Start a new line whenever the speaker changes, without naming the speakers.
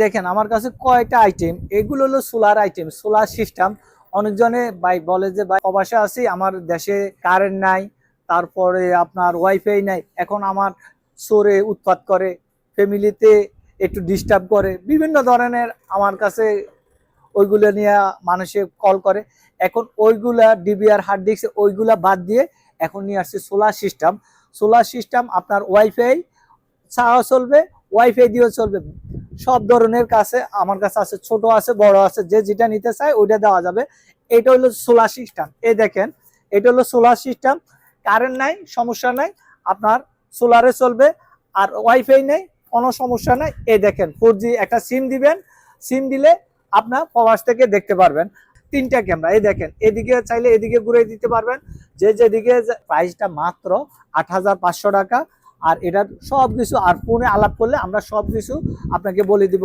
দেখেন আমার কাছে কয়টা আইটেম, এগুলো হলো সোলার আইটেম, সোলার সিস্টেম। অনেকজনে ভাই বলে যে ভাই প্রবাসে আছি, আমার দেশে কারেন্ট নাই, তারপরে আপনার ওয়াইফাই নাই, এখন আমার চোরে উৎপাত করে, ফ্যামিলিতে একটু ডিস্টার্ব করে, বিভিন্ন ধরনের আমার কাছে ওইগুলো নিয়ে মানুষে কল করে। এখন ওইগুলা ডিবিআর হার্ড ডিস্ক ওইগুলা বাদ দিয়ে এখন নিয়ে আসছে সোলার সিস্টেম। সোলার সিস্টেম আপনার ওয়াইফাই ছাড়াও চলবে, ওয়াইফাই দিয়েও চলবে, সব ধরনের কাছে আমার কাছে আছে, ছোট আছে বড় আছে, যে যেটা নিতে চায় ওইটা দেওয়া যাবে। এটা হলো সোলার সিস্টেম। এই দেখেন, এটা হলো সোলার সিস্টেম। কারেন্ট নাই, সমস্যা নাই, আপনার সোলারে চলবে। আর ওয়াইফাই নেই, কোনো সমস্যা নাই। এই দেখেন 4G একটা সিম দিবেন, সিম দিলে আপনার প্রবাস থেকে দেখতে পারবেন। তিনটা ক্যামেরা, এই দেখেন, এদিকে চাইলে এদিকে ঘুরে দিতে পারবেন, যে যেদিকে। প্রাইসটা মাত্র ৮৫০০ টাকা। আর এটার সবকিছু, আর ফোনে আলাপ করলে আমরা সবকিছু আপনাকে বলে দিব।